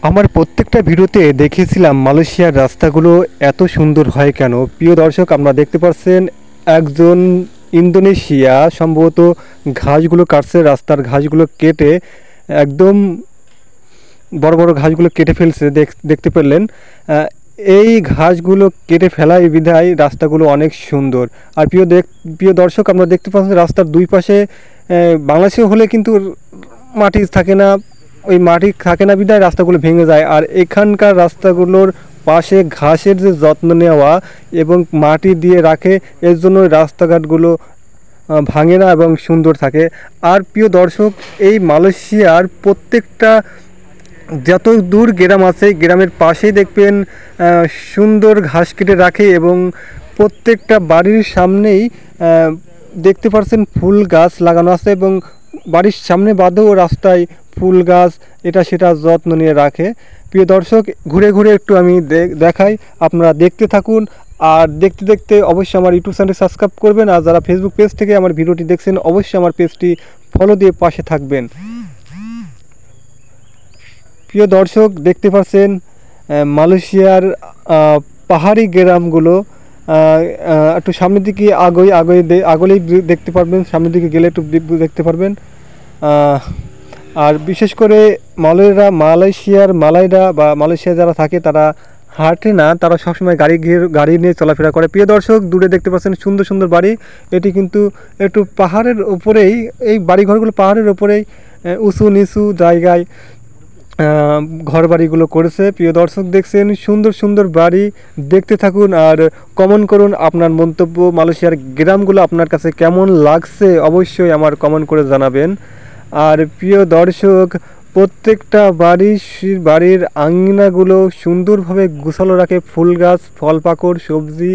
আমার প্রত্যেকটা ভিডিওতে দেখিয়েছিলাম মালয়েশিয়ার রাস্তাগুলো এত সুন্দর হয় কেন। প্রিয় দর্শক, আপনারা দেখতে পাচ্ছেন একজন ইন্দোনেশিয়া সম্ভবত ঘাসগুলো কাটছে, রাস্তার ঘাসগুলো কেটে একদম বড় বড় ঘাসগুলো কেটে ফেলছে। দেখতে পেলেন, এই ঘাসগুলো কেটে ফেলাই বিধায় রাস্তাগুলো অনেক সুন্দর। আর প্রিয় দর্শক, আমরা দেখতে পাচ্ছেন রাস্তার দুই পাশে বাংলাদেশে হলে কিন্তু মাটি থাকে না, ওই মাটি থাকে না বিধায় রাস্তাগুলো ভেঙে যায়। আর এখানকার রাস্তাগুলোর পাশে ঘাসের যে যত্ন নেওয়া এবং মাটি দিয়ে রাখে, এর জন্য রাস্তাঘাটগুলো ভাঙে না এবং সুন্দর থাকে। আর প্রিয় দর্শক, এই মালয়েশিয়ার প্রত্যেকটা যত দূর গ্রাম আছে, গ্রামের পাশেই দেখবেন সুন্দর ঘাস কেটে রাখে এবং প্রত্যেকটা বাড়ির সামনেই দেখতে পাচ্ছেন ফুল গাছ লাগানো আছে এবং বাড়ির সামনে বাদেও রাস্তায় ফুল গাছ এটা সেটা যত্ন নিয়ে রাখে। প্রিয় দর্শক, ঘুরে ঘুরে একটু আমি দেখাই, আপনারা দেখতে থাকুন। আর দেখতে দেখতে অবশ্যই আমার ইউটিউব চ্যানেল সাবস্ক্রাইব করবেন। আর যারা ফেসবুক পেজ থেকে আমার ভিডিওটি দেখছেন, অবশ্যই আমার পেজটি ফলো দিয়ে পাশে থাকবেন। প্রিয় দর্শক, দেখতে পাচ্ছেন মালয়েশিয়ার পাহাড়ি গ্রামগুলো। একটু সামনের দিকে আগলেই দেখতে পারবেন, সামনের দিকে গেলে একটু দেখতে পারবেন। আর বিশেষ করে মালাইরা বা মালয়েশিয়া যারা থাকে তারা হাঁটে না, তারা সবসময় গাড়ি নিয়ে চলাফেরা করে। প্রিয় দর্শক, দূরে দেখতে পাচ্ছেন সুন্দর সুন্দর বাড়ি। এটি কিন্তু একটু পাহাড়ের উপরেই, এই বাড়িঘরগুলো পাহাড়ের উপরেই উঁচু নিচু জায়গায় ঘরবাড়িগুলো করেছে। প্রিয় দর্শক, দেখছেন সুন্দর সুন্দর বাড়ি, দেখতে থাকুন আর কমেন্ট করুন আপনার মন্তব্য। মালয়েশিয়ার গ্রামগুলো আপনার কাছে কেমন লাগছে অবশ্যই আমার কমেন্ট করে জানাবেন। আর প্রিয় দর্শক, প্রত্যেকটা বাড়ির আঙিনাগুলো সুন্দরভাবে গুছালো রাখে, ফুল গাছ, ফল পাকড়, সবজি,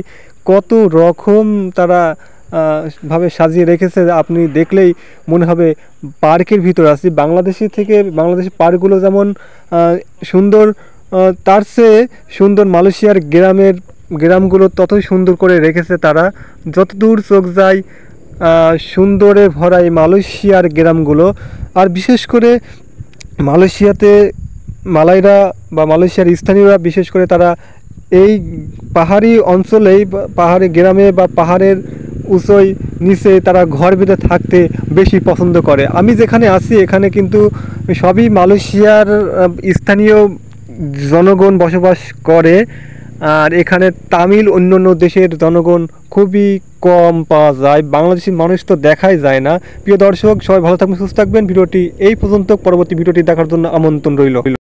কত রকম তারা ভাবে সাজিয়ে রেখেছে। আপনি দেখলেই মনে হবে পার্কের ভিতর আছি। বাংলাদেশের পার্কগুলো যেমন সুন্দর, তার চেয়ে সুন্দর মালয়েশিয়ার গ্রামগুলো ততই সুন্দর করে রেখেছে তারা। যতদূর চোখ যায় সুন্দরে ভরা এই মালয়েশিয়ার গ্রামগুলো। আর বিশেষ করে মালাইরা বা মালয়েশিয়ার স্থানীয়রা বিশেষ করে তারা এই পাহাড়ি অঞ্চলেই, পাহাড়ি গ্রামে বা পাহাড়ের উঁচুই নিচে তারা ঘর বেঁধে থাকতে বেশি পছন্দ করে। আমি যেখানে আছি এখানে কিন্তু সবই মালয়েশিয়ার স্থানীয় জনগণ বসবাস করে। আর এখানে তামিল অন্যান্য দেশের জনগণ খুবই কম পাওয়া যায়, বাংলাদেশি মানুষ তো দেখাই যায় না। প্রিয় দর্শক, সবাই ভালো থাকবেন, সুস্থ থাকবেন। ভিডিওটি এই পর্যন্ত, পরবর্তী ভিডিওটি দেখার জন্য আমন্ত্রণ রইল।